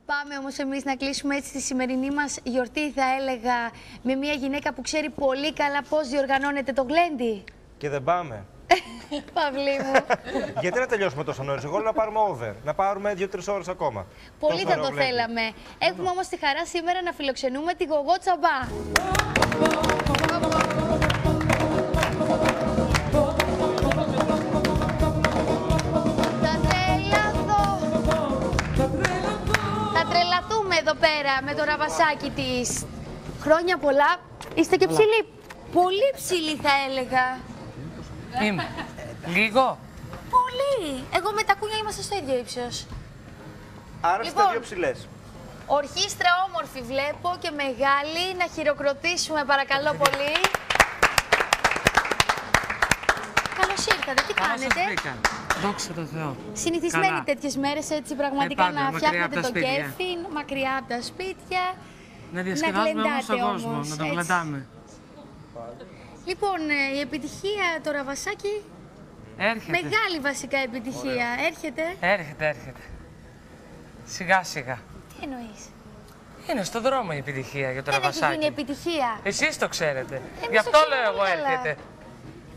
Πάμε όμως εμείς να κλείσουμε έτσι τη σημερινή μας γιορτή, θα έλεγα, με μια γυναίκα που ξέρει πολύ καλά πώς διοργανώνεται το γλέντι. Και δεν πάμε. Παυλή μου. Γιατί να τελειώσουμε τόσο νωρίς? Εγώ λέω να πάρουμε over. Να πάρουμε 2-3 ώρες ακόμα. Πολύ θα το θέλαμε. Έχουμε όμως τη χαρά σήμερα να φιλοξενούμε τη Γογό Τσαμπά. Θα τρελαθούμε εδώ πέρα με το ραβασάκι της. Χρόνια πολλά. Είστε και ψηλοί. Πολύ ψηλοί θα έλεγα. Είμαι. Λίγο. Πολύ. Εγώ με τα κούνια είμαστε στο ίδιο ύψος. Άρα Λοιπόν, είστε δύο ψηλές. Ορχήστρα όμορφη βλέπω και μεγάλη. Να χειροκροτήσουμε παρακαλώ πολύ. Καλώς ήρθατε. Τι κάνετε? Δόξα τω Θεώ. Συνηθισμένοι Καλά. τέτοιες μέρες έτσι πραγματικά πάντα, να μακριά φτιάχνετε από τα το σπίτια. κέφι, μακριά από τα σπίτια. Να διασκεδάζουμε όμως τον γλεντάτε κόσμο, όμως, να τον έτσι. γλεντάμε. Λοιπόν, η επιτυχία, το ραβασάκι, Έρχεται. μεγάλη βασικά επιτυχία. Έρχεται. Έρχεται. Σιγά σιγά. Τι εννοείς? Είναι στο δρόμο η επιτυχία για το Δεν έχει γίνει ραβασάκι. επιτυχία. Εσείς το ξέρετε. Εμείς Γι' το αυτό ξέρουμε λέω εγώ πολύ καλά. έρχεται.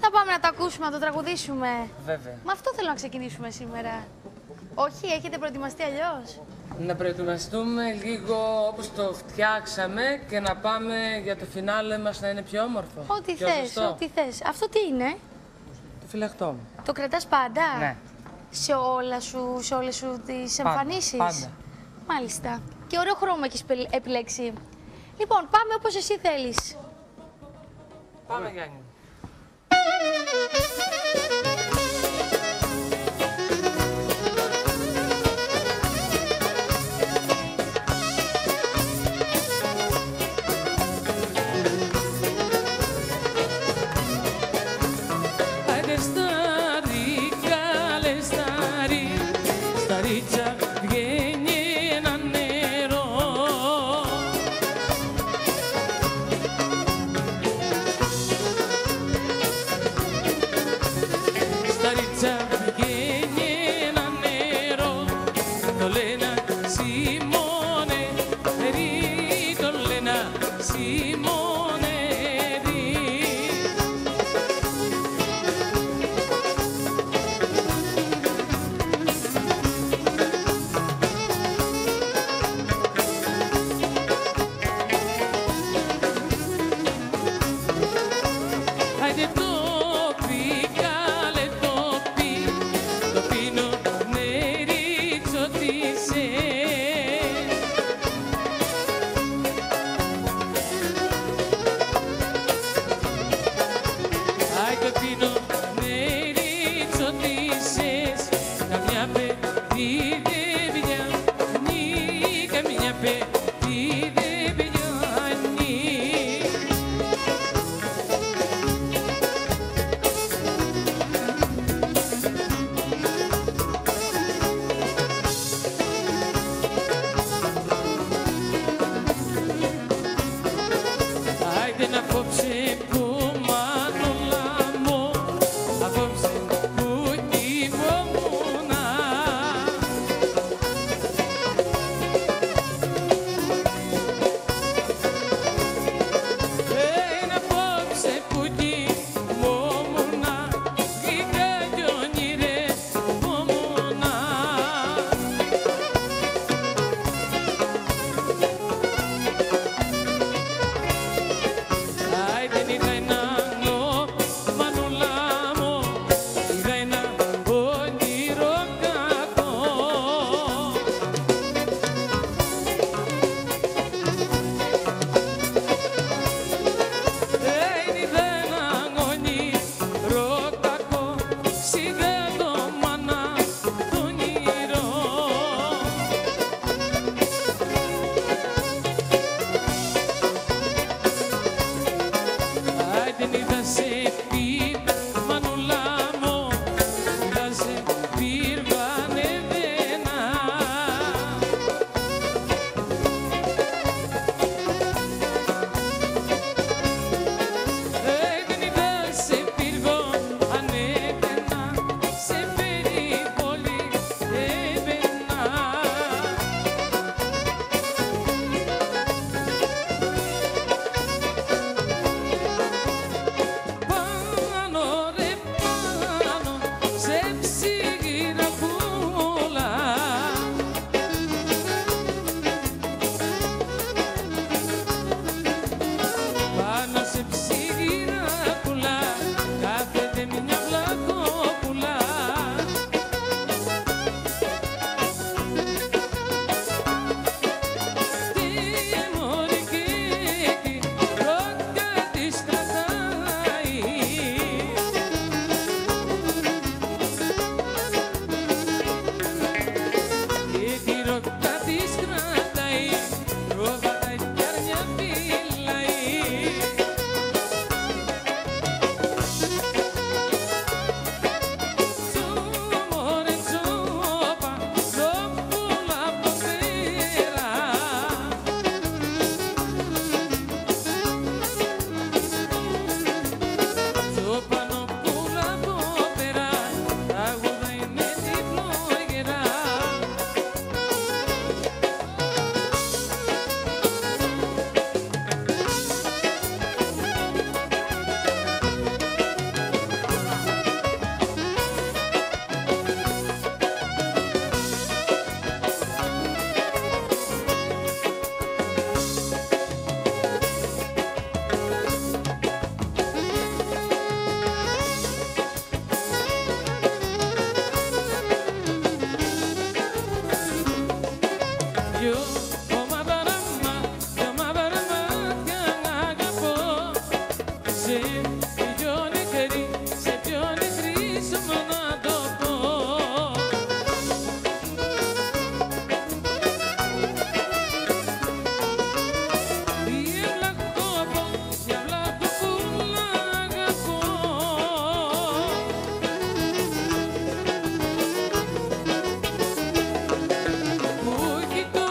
Θα πάμε να το ακούσουμε, να το τραγουδήσουμε. Βέβαια. Με αυτό θέλω να ξεκινήσουμε σήμερα. Όχι, έχετε προετοιμαστεί αλλιώς? Να προετοιμαστούμε λίγο όπως το φτιάξαμε και να πάμε για το φινάλε μας να είναι πιο όμορφο. Ό,τι πιο θες, ζεστό. ό,τι θες. Αυτό τι είναι? Το φυλαχτό μου. Το κρατάς πάντα? Ναι. Σε όλες σου τις Πάντα, εμφανίσεις? πάντα. Μάλιστα. Και ωραίο χρώμα έχεις επιλέξει. Λοιπόν, πάμε όπως εσύ θέλεις. Πάμε Γιάννη. Μου έχει το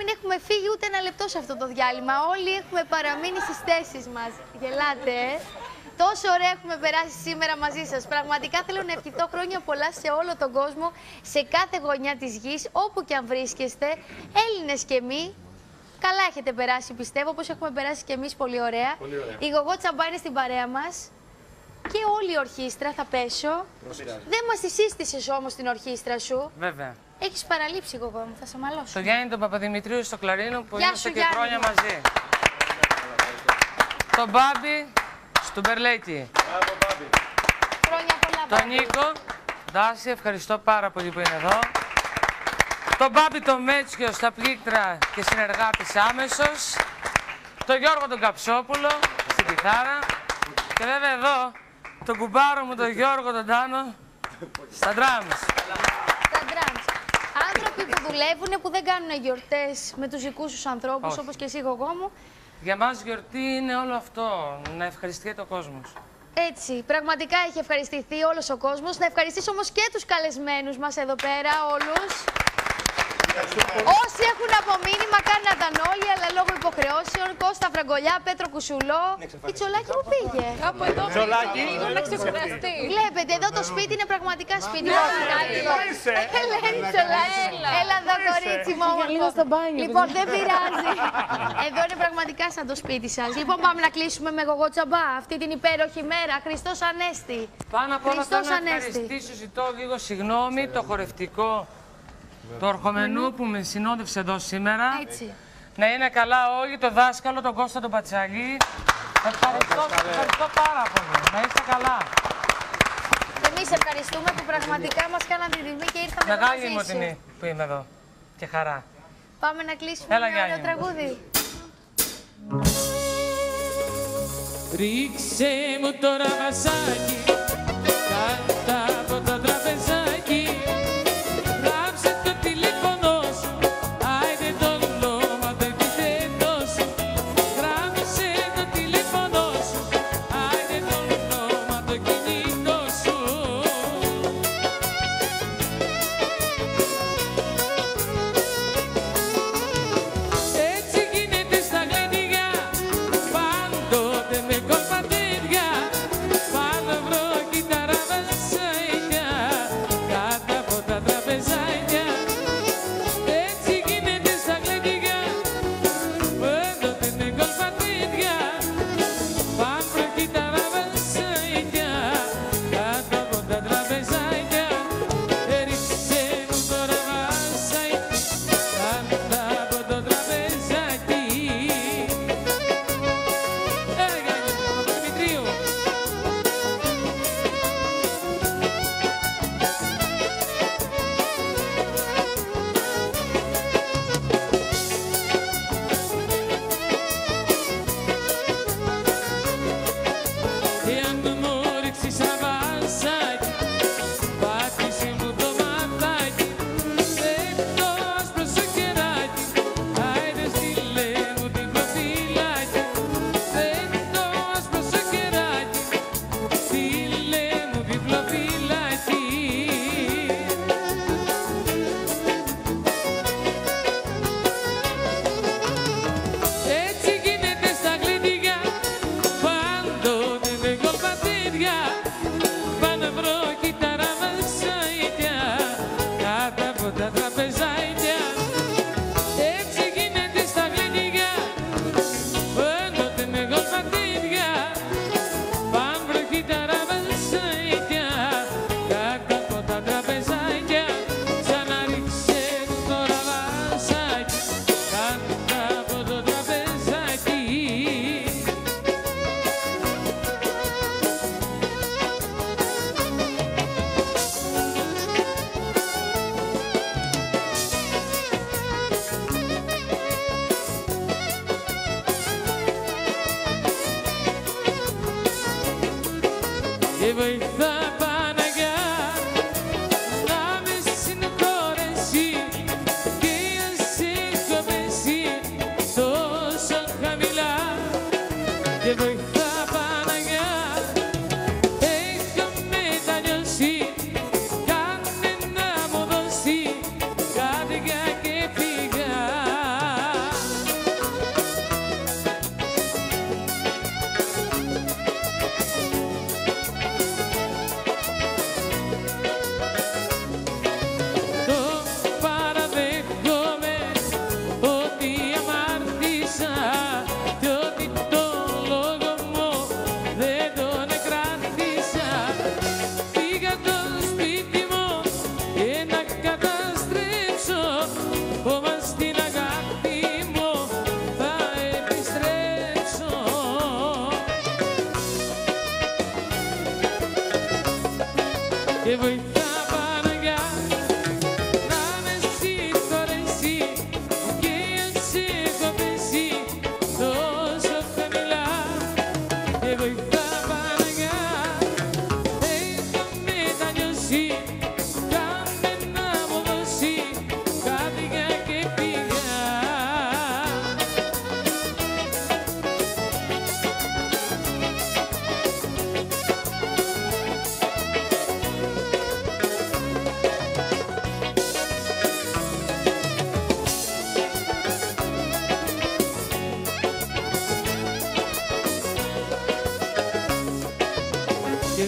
μην έχουμε φύγει ούτε ένα λεπτό σε αυτό το διάλειμμα. Όλοι έχουμε παραμείνει στις θέσεις μας. Γελάτε, Τόσο ωραία έχουμε περάσει σήμερα μαζί σας. Πραγματικά θέλω να ευχηθώ χρόνια πολλά σε όλο τον κόσμο, σε κάθε γωνιά της γης, όπου και αν βρίσκεστε, Έλληνες και μη. Καλά έχετε περάσει, πιστεύω, όπως έχουμε περάσει και εμείς πολύ ωραία. Η Γογό Τσαμπά είναι στην παρέα μας. Και όλη η ορχήστρα, θα πέσω. Δεν μας τη σύστησες όμως την ορχήστρα σου. Βέβαια. Έχεις παραλείψει, Γογό μου, θα σε μαλώσω. Το Γιάννη τον Παπαδημητρίου στο κλαρίνο που Γεια είμαστε σου, και Γιάννη. χρόνια μαζί. Τον Μπάμπη στο Μπερλέκι. Χρόνια πολλά, Τον Μπάμπη. Νίκο, Ντάση, ευχαριστώ πάρα πολύ που είναι εδώ. Τον Μπάμπη τον Μέτσιο στα πλήκτρα και συνεργάτης άμεσος. Τον Γιώργο τον Καψόπουλο στην κιθάρα. Και βέβαια εδώ τον κουμπάρο μου τον Γιώργο τον Τάνο στα drums. Τα drums. Άνθρωποι που δουλεύουν, που δεν κάνουν γιορτές με τους δικούς τους ανθρώπους, Όχι. όπως και εσύ, Γογό μου. Για μας γιορτή είναι όλο αυτό, να ευχαριστιέται ο κόσμος. Έτσι, πραγματικά έχει ευχαριστηθεί όλος ο κόσμος. Να ευχαριστήσω όμως και τους καλεσμένους μας εδώ πέρα, όλους. Όσοι έχουν απομείνει, μακάρι να ήταν όλοι, αλλά λόγω υποχρεώσεων, Κώστα Φραγκολιά, Πέτρο Κουσουλό. Η Τσολάκη που πήγε. Κάπου εδώ λίγο να ξεκουραστεί. Βλέπετε, εδώ το σπίτι είναι πραγματικά σπίτι. Ελένη Τσολάκη. Έλα εδώ, κορίτσι μου. λίγο στο μπάνιο, Λοιπόν, δεν πειράζει. Εδώ είναι πραγματικά σαν το σπίτι σας. Λοιπόν, πάμε να κλείσουμε με Γογό Τσαμπά αυτή την υπέροχη μέρα. Χριστός Ανέστη. Πάνω απ' όλα Χριστός θέλω να Ανέστη. ευχαριστήσω, ζητώ λίγο συγγνώμη, το χορευτικό του Ορχομενού που με συνόδευσε εδώ σήμερα. Έτσι. Να είναι καλά όλοι, το δάσκαλο, τον Κώστα τον Πατσαλή. Ευχαριστώ πάρα πολύ. Να είστε καλά. Εμείς ευχαριστούμε που πραγματικά μας κάναν την τιμή και ήρθαμε εδώ Μεγάλη μαζί μου σου. τιμή που είμαι εδώ. Και χαρά. Πάμε να κλείσουμε Έλα, με ωραίο Γιάννη μου. τραγούδι. Ρίξε μου τώρα βασάκι κάτω από το τραπεζάκι. Γράψε το τηλέφωνο σου, άιντε το όνομα το επιθέτω σου. Γράψε το τηλέφωνο σου, άιντε το όνομα το κινητό σου. Έτσι γίνεται στα γλένια, πάντοτε με κολπατέρια. Πάνω βρω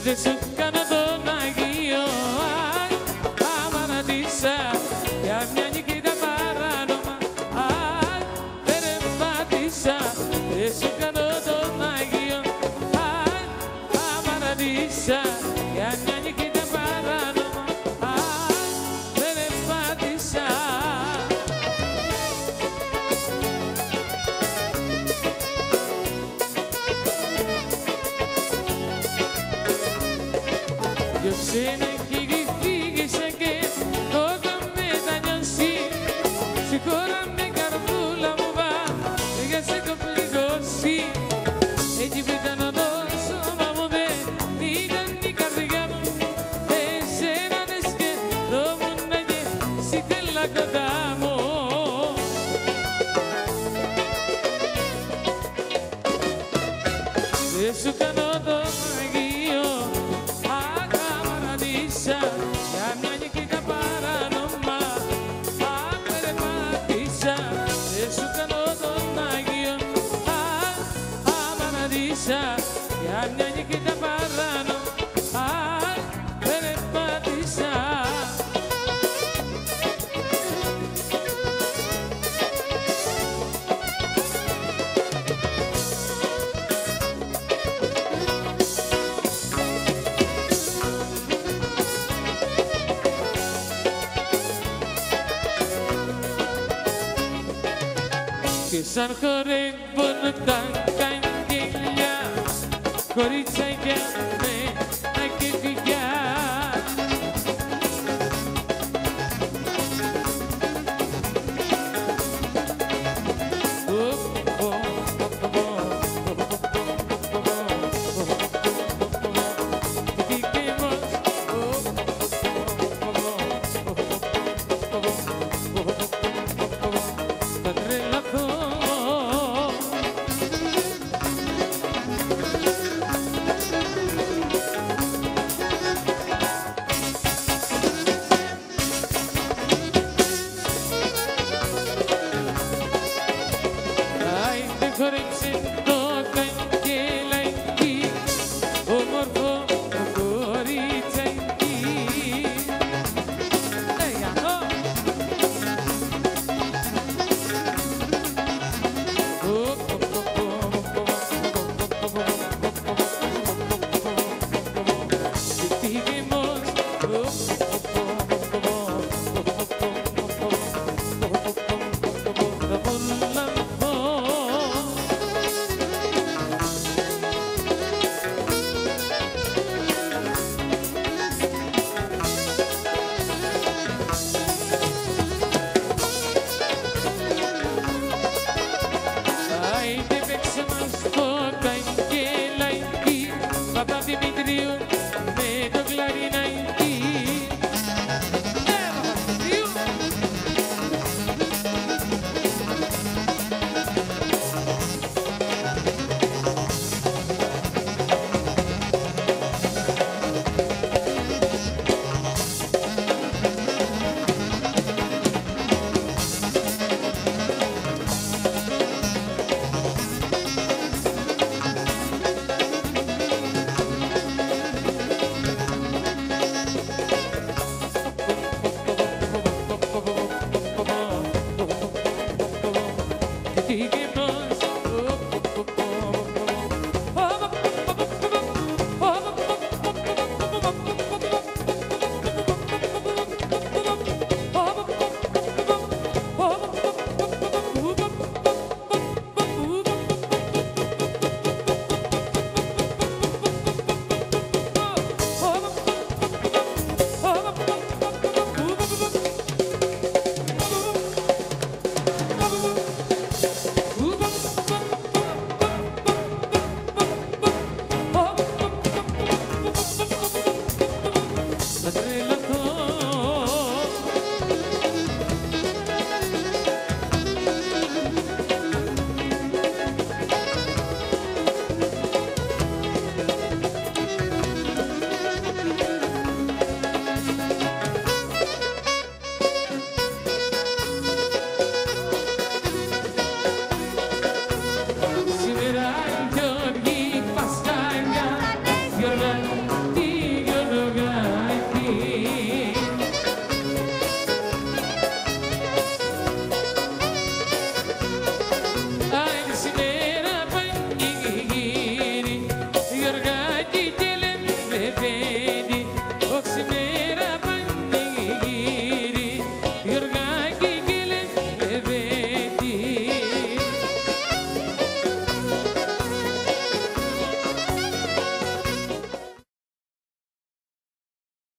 δεν σου κάνω τον Αγίο. Αμανατήσα για μια νικήτα παράνομα. Περπάτησα, δεν σου κάνω τον Αγίο. Αμανατήσα για μια νικήτα παράνομα. Περπάτησα. Για σένα φύγησα και τότε μετανιώσει. Συγχώρα με καρδούλα μου βα, για σε έχω πληγώσει. Έτσι που ήταν το σώμα μου δεν ήταν η καρδιά μου. Εσένα δεν σκεφτόμουν και σ' ήθελα κοντά μου. Δεν σου κάνω το Αγίο. Για μια νικήτα παράνομα. Περπάτησα, δεν σου κάνω τον Άγιο. Αμανατήσα για μια νικήτα παράνομα. Περπάτησα. Και σαν χορεύουν τα καγγελιά, κορίτσια